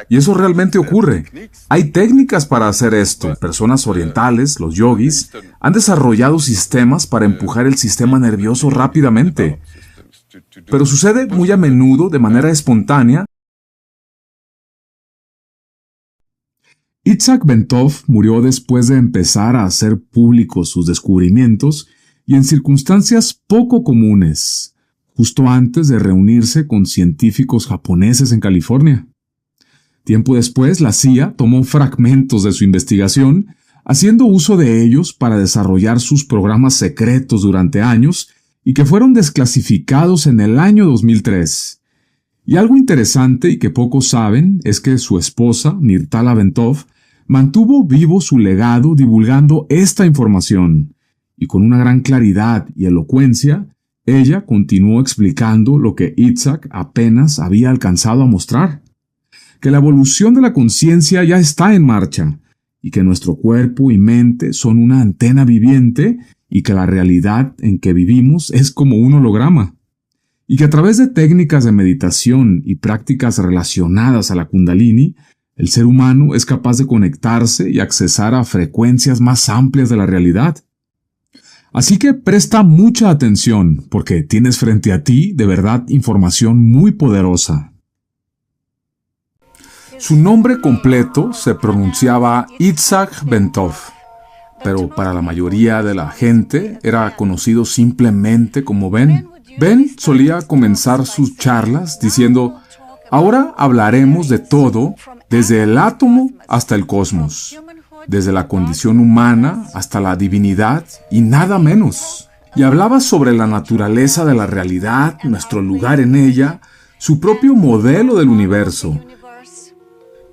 Y eso realmente ocurre. Hay técnicas para hacer esto. Personas orientales, los yogis, han desarrollado sistemas para empujar el sistema nervioso rápidamente. Pero sucede muy a menudo de manera espontánea. Itzhak Bentov murió después de empezar a hacer públicos sus descubrimientos y en circunstancias poco comunes, justo antes de reunirse con científicos japoneses en California. Tiempo después, la CIA tomó fragmentos de su investigación, haciendo uso de ellos para desarrollar sus programas secretos durante años y que fueron desclasificados en el año 2003. Y algo interesante y que pocos saben es que su esposa, Mirtala Bentov, mantuvo vivo su legado divulgando esta información, y con una gran claridad y elocuencia, ella continuó explicando lo que Itzhak apenas había alcanzado a mostrar: que la evolución de la conciencia ya está en marcha, y que nuestro cuerpo y mente son una antena viviente, y que la realidad en que vivimos es como un holograma, y que a través de técnicas de meditación y prácticas relacionadas a la Kundalini, el ser humano es capaz de conectarse y accesar a frecuencias más amplias de la realidad. Así que presta mucha atención, porque tienes frente a ti, de verdad, información muy poderosa. Su nombre completo se pronunciaba Itzhak Bentov, pero para la mayoría de la gente era conocido simplemente como Ben. Ben solía comenzar sus charlas diciendo: ahora hablaremos de todo, desde el átomo hasta el cosmos, desde la condición humana hasta la divinidad y nada menos. Y hablaba sobre la naturaleza de la realidad, nuestro lugar en ella, su propio modelo del universo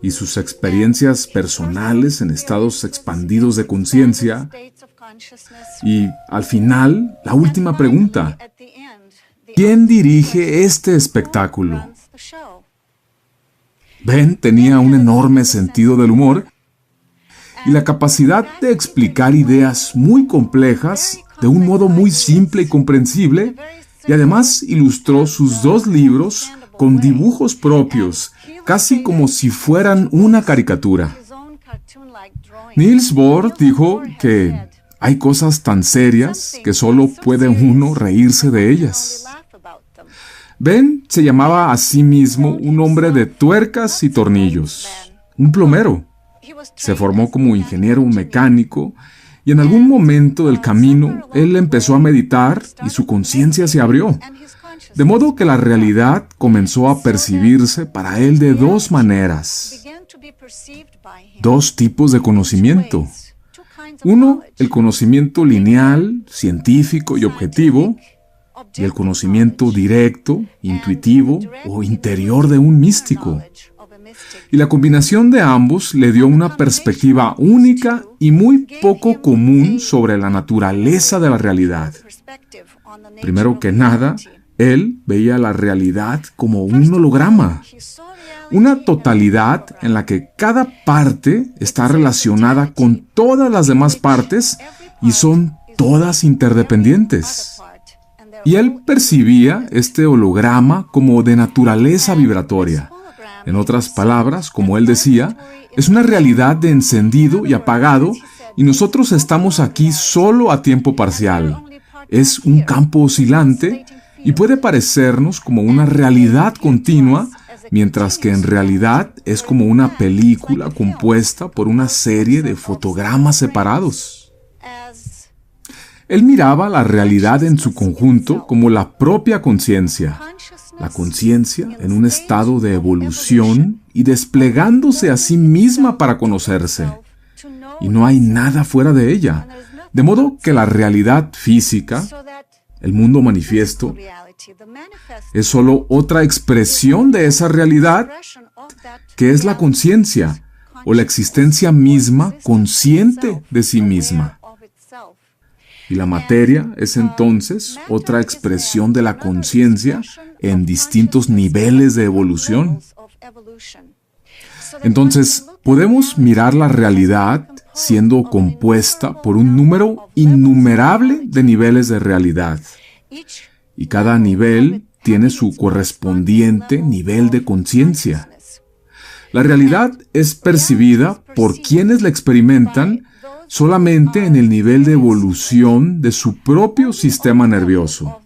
y sus experiencias personales en estados expandidos de conciencia. Y al final, la última pregunta: ¿quién dirige este espectáculo? Ben tenía un enorme sentido del humor y la capacidad de explicar ideas muy complejas de un modo muy simple y comprensible, y además ilustró sus 2 libros con dibujos propios, casi como si fueran una caricatura. Niels Bohr dijo que hay cosas tan serias que solo puede uno reírse de ellas. Ben se llamaba a sí mismo un hombre de tuercas y tornillos, un plomero. Se formó como ingeniero mecánico y en algún momento del camino él empezó a meditar y su conciencia se abrió, de modo que la realidad comenzó a percibirse para él de 2 maneras, 2 tipos de conocimiento. Uno, el conocimiento lineal, científico y objetivo, y el conocimiento directo, intuitivo o interior de un místico. Y la combinación de ambos le dio una perspectiva única y muy poco común sobre la naturaleza de la realidad. Primero que nada, él veía la realidad como un holograma, una totalidad en la que cada parte está relacionada con todas las demás partes y son todas interdependientes. Y él percibía este holograma como de naturaleza vibratoria. En otras palabras, como él decía, es una realidad de encendido y apagado, y nosotros estamos aquí solo a tiempo parcial. Es un campo oscilante y puede parecernos como una realidad continua, mientras que en realidad es como una película compuesta por una serie de fotogramas separados. Él miraba la realidad en su conjunto como la propia conciencia, la conciencia en un estado de evolución y desplegándose a sí misma para conocerse, y no hay nada fuera de ella, de modo que la realidad física, el mundo manifiesto, es solo otra expresión de esa realidad que es la conciencia o la existencia misma consciente de sí misma. Y la materia es entonces otra expresión de la conciencia en distintos niveles de evolución. Entonces, podemos mirar la realidad siendo compuesta por un número innumerable de niveles de realidad. Y cada nivel tiene su correspondiente nivel de conciencia. La realidad es percibida por quienes la experimentan solamente en el nivel de evolución de su propio sistema nervioso.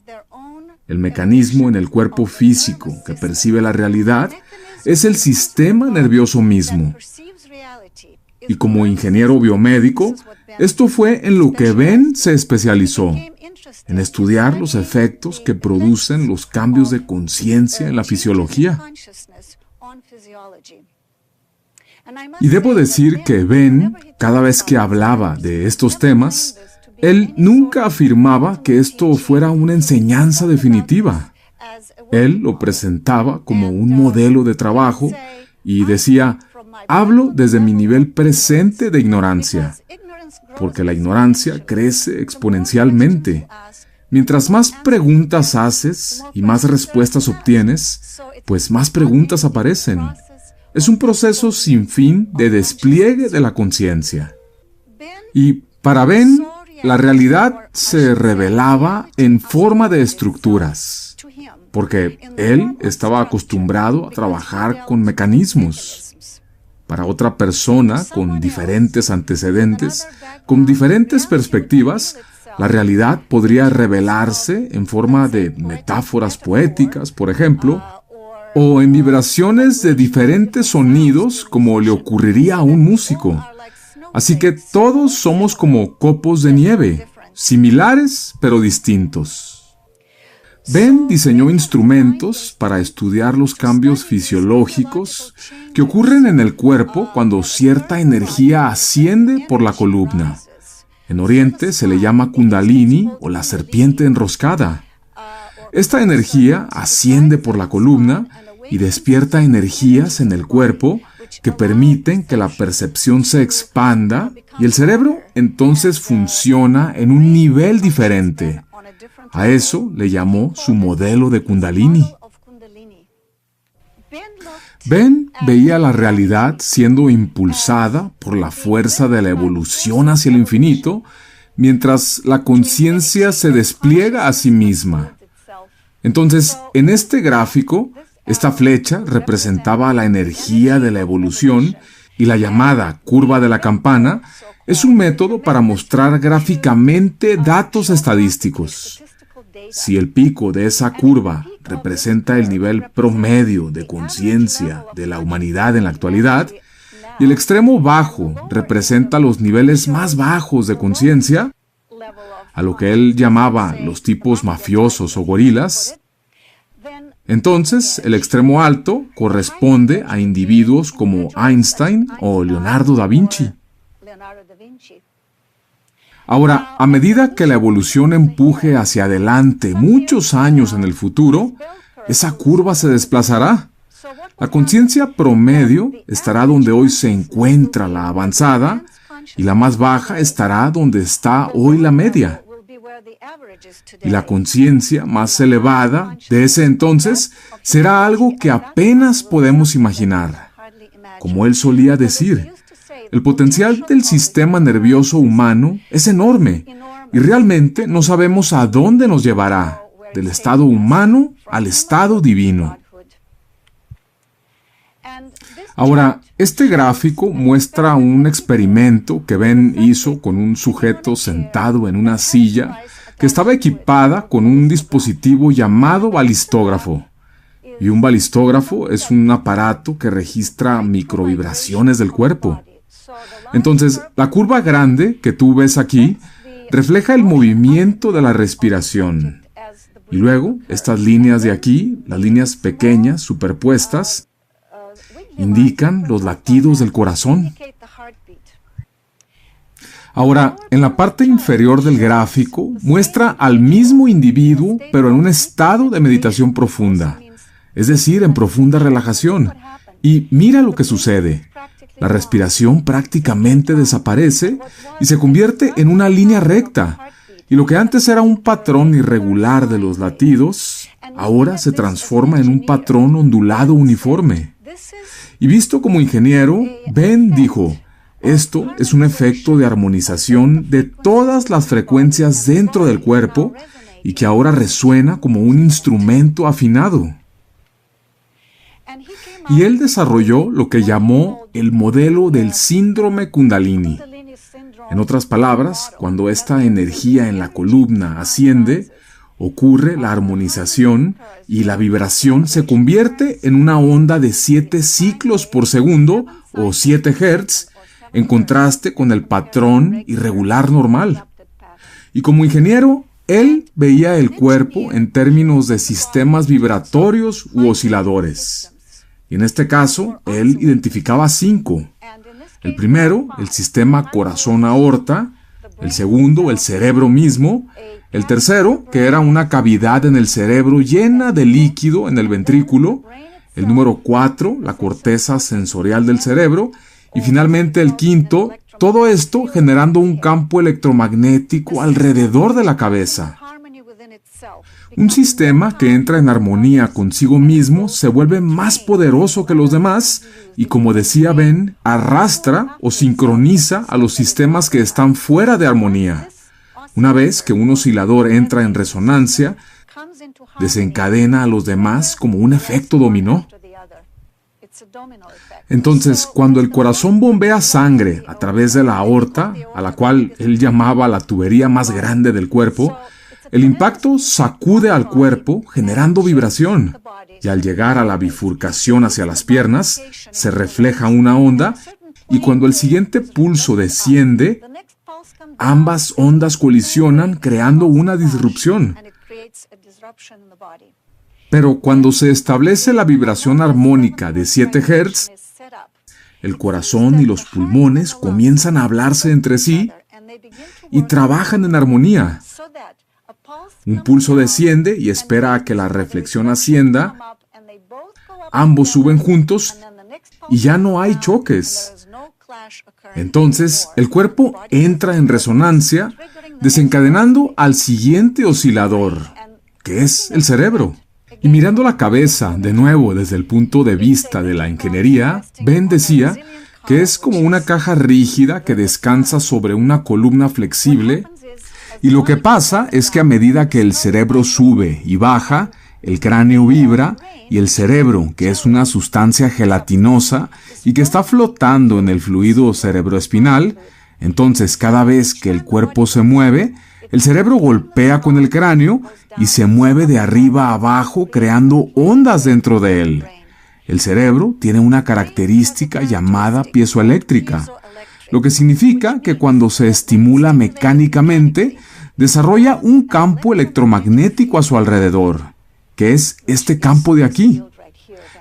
El mecanismo en el cuerpo físico que percibe la realidad es el sistema nervioso mismo. Y como ingeniero biomédico, esto fue en lo que Ben se especializó, en estudiar los efectos que producen los cambios de conciencia en la fisiología. Y debo decir que Ben, cada vez que hablaba de estos temas, él nunca afirmaba que esto fuera una enseñanza definitiva. Él lo presentaba como un modelo de trabajo y decía, hablo desde mi nivel presente de ignorancia, porque la ignorancia crece exponencialmente. Mientras más preguntas haces y más respuestas obtienes, pues más preguntas aparecen. Es un proceso sin fin de despliegue de la conciencia. Y para Ben, la realidad se revelaba en forma de estructuras, porque él estaba acostumbrado a trabajar con mecanismos. Para otra persona con diferentes antecedentes, con diferentes perspectivas, la realidad podría revelarse en forma de metáforas poéticas, por ejemplo, o en vibraciones de diferentes sonidos como le ocurriría a un músico. Así que todos somos como copos de nieve, similares pero distintos. Ben diseñó instrumentos para estudiar los cambios fisiológicos que ocurren en el cuerpo cuando cierta energía asciende por la columna. En Oriente se le llama Kundalini o la serpiente enroscada. Esta energía asciende por la columna y despierta energías en el cuerpo que permiten que la percepción se expanda y el cerebro entonces funciona en un nivel diferente. A eso le llamó su modelo de Kundalini. Ben veía la realidad siendo impulsada por la fuerza de la evolución hacia el infinito, mientras la conciencia se despliega a sí misma. Entonces, en este gráfico, esta flecha representaba la energía de la evolución y la llamada curva de la campana es un método para mostrar gráficamente datos estadísticos. Si el pico de esa curva representa el nivel promedio de conciencia de la humanidad en la actualidad, y el extremo bajo representa los niveles más bajos de conciencia, a lo que él llamaba los tipos mafiosos o gorilas, entonces el extremo alto corresponde a individuos como Einstein o Leonardo da Vinci. Ahora, a medida que la evolución empuje hacia adelante muchos años en el futuro, esa curva se desplazará. La conciencia promedio estará donde hoy se encuentra la avanzada y la más baja estará donde está hoy la media. Y la conciencia más elevada de ese entonces será algo que apenas podemos imaginar. Como él solía decir, el potencial del sistema nervioso humano es enorme y realmente no sabemos a dónde nos llevará, del estado humano al estado divino. Ahora, este gráfico muestra un experimento que Ben hizo con un sujeto sentado en una silla que estaba equipada con un dispositivo llamado balistógrafo. Y un balistógrafo es un aparato que registra microvibraciones del cuerpo. Entonces, la curva grande que tú ves aquí refleja el movimiento de la respiración. Y luego, estas líneas de aquí, las líneas pequeñas superpuestas, indican los latidos del corazón. Ahora, en la parte inferior del gráfico muestra al mismo individuo, pero en un estado de meditación profunda, es decir, en profunda relajación. Y mira lo que sucede. La respiración prácticamente desaparece y se convierte en una línea recta. Y lo que antes era un patrón irregular de los latidos, ahora se transforma en un patrón ondulado uniforme. Y visto como ingeniero, Ben dijo, esto es un efecto de armonización de todas las frecuencias dentro del cuerpo y que ahora resuena como un instrumento afinado. Y él desarrolló lo que llamó el modelo del síndrome Kundalini. En otras palabras, cuando esta energía en la columna asciende, ocurre la armonización y la vibración se convierte en una onda de 7 ciclos por segundo o 7 Hz, en contraste con el patrón irregular normal. Y como ingeniero, él veía el cuerpo en términos de sistemas vibratorios u osciladores. Y en este caso, él identificaba 5. El primero, el sistema corazón-aorta. El segundo, el cerebro mismo. El tercero, que era una cavidad en el cerebro llena de líquido en el ventrículo. El número 4, la corteza sensorial del cerebro. Y finalmente el quinto, todo esto generando un campo electromagnético alrededor de la cabeza. Un sistema que entra en armonía consigo mismo se vuelve más poderoso que los demás y, como decía Ben, arrastra o sincroniza a los sistemas que están fuera de armonía. Una vez que un oscilador entra en resonancia, desencadena a los demás como un efecto dominó. Entonces, cuando el corazón bombea sangre a través de la aorta, a la cual él llamaba la tubería más grande del cuerpo, el impacto sacude al cuerpo generando vibración. Y al llegar a la bifurcación hacia las piernas, se refleja una onda y cuando el siguiente pulso desciende, ambas ondas colisionan creando una disrupción. Pero cuando se establece la vibración armónica de 7 Hz, el corazón y los pulmones comienzan a hablarse entre sí y trabajan en armonía. Un pulso desciende y espera a que la reflexión ascienda. Ambos suben juntos y ya no hay choques. Entonces, el cuerpo entra en resonancia, desencadenando al siguiente oscilador, que es el cerebro. Y mirando la cabeza, de nuevo desde el punto de vista de la ingeniería, Ben decía que es como una caja rígida que descansa sobre una columna flexible, y lo que pasa es que a medida que el cerebro sube y baja, el cráneo vibra y el cerebro, que es una sustancia gelatinosa y que está flotando en el fluido cerebroespinal, entonces cada vez que el cuerpo se mueve, el cerebro golpea con el cráneo y se mueve de arriba a abajo creando ondas dentro de él. El cerebro tiene una característica llamada piezoeléctrica, lo que significa que cuando se estimula mecánicamente, desarrolla un campo electromagnético a su alrededor, que es este campo de aquí.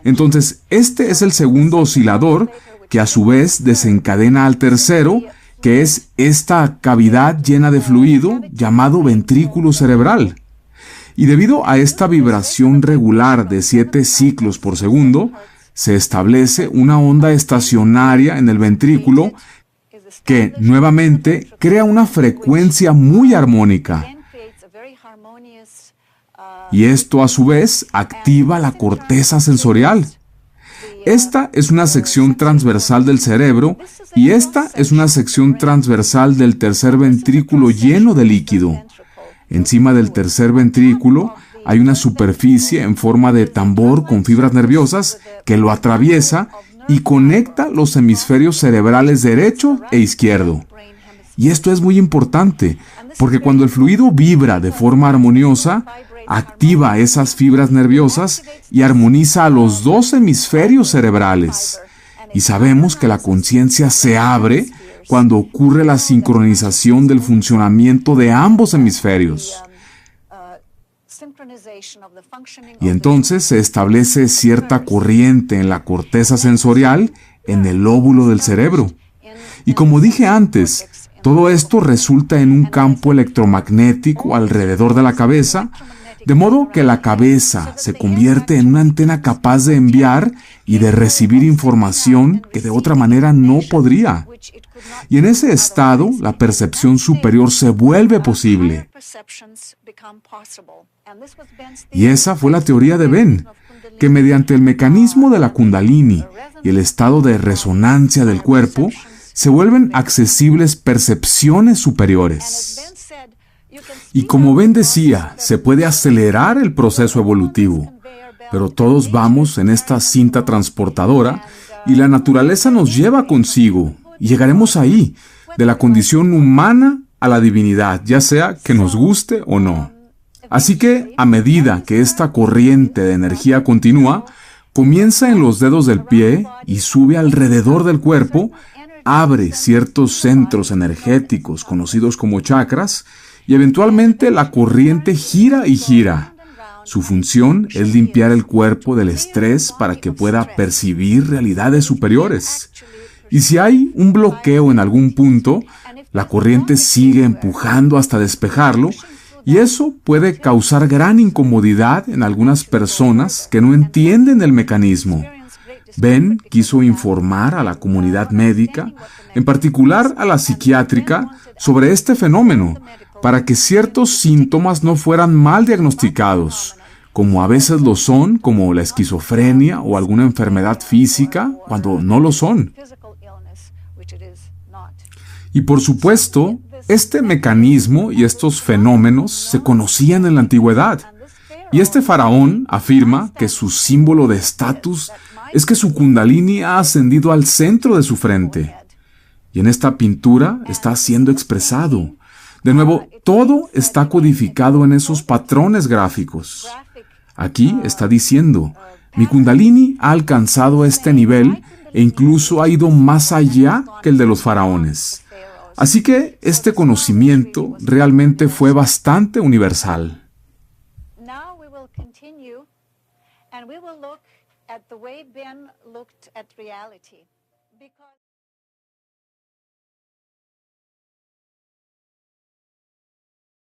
Entonces, este es el segundo oscilador, que a su vez desencadena al tercero, que es esta cavidad llena de fluido llamado ventrículo cerebral. Y debido a esta vibración regular de 7 ciclos por segundo, se establece una onda estacionaria en el ventrículo que, nuevamente, crea una frecuencia muy armónica. Y esto, a su vez, activa la corteza sensorial. Esta es una sección transversal del cerebro y esta es una sección transversal del tercer ventrículo lleno de líquido. Encima del tercer ventrículo hay una superficie en forma de tambor con fibras nerviosas que lo atraviesa y conecta los hemisferios cerebrales derecho e izquierdo. Y esto es muy importante, porque cuando el fluido vibra de forma armoniosa, activa esas fibras nerviosas y armoniza a los 2 hemisferios cerebrales. Y sabemos que la conciencia se abre cuando ocurre la sincronización del funcionamiento de ambos hemisferios. Y entonces se establece cierta corriente en la corteza sensorial en el lóbulo del cerebro. Y como dije antes, todo esto resulta en un campo electromagnético alrededor de la cabeza, de modo que la cabeza se convierte en una antena capaz de enviar y de recibir información que de otra manera no podría. Y en ese estado, la percepción superior se vuelve posible. Y esa fue la teoría de Ben, que mediante el mecanismo de la Kundalini y el estado de resonancia del cuerpo, se vuelven accesibles percepciones superiores. Y como Ben decía, se puede acelerar el proceso evolutivo. pero todos vamos en esta cinta transportadora y la naturaleza nos lleva consigo y llegaremos ahí, de la condición humana a la divinidad, ya sea que nos guste o no. Así que, a medida que esta corriente de energía continúa, comienza en los dedos del pie y sube alrededor del cuerpo, abre ciertos centros energéticos conocidos como chakras, y eventualmente la corriente gira y gira. Su función es limpiar el cuerpo del estrés para que pueda percibir realidades superiores. Y si hay un bloqueo en algún punto, la corriente sigue empujando hasta despejarlo, y eso puede causar gran incomodidad en algunas personas que no entienden el mecanismo. Ben quiso informar a la comunidad médica, en particular a la psiquiátrica, sobre este fenómeno, para que ciertos síntomas no fueran mal diagnosticados, como a veces lo son, como la esquizofrenia o alguna enfermedad física, cuando no lo son. Y por supuesto, este mecanismo y estos fenómenos se conocían en la antigüedad. Y este faraón afirma que su símbolo de estatus es que su kundalini ha ascendido al centro de su frente. Y en esta pintura está siendo expresado. De nuevo, todo está codificado en esos patrones gráficos. Aquí está diciendo, mi kundalini ha alcanzado este nivel e incluso ha ido más allá que el de los faraones. Así que este conocimiento realmente fue bastante universal. Now we will continue and we will look at the way Ben looked at reality. Because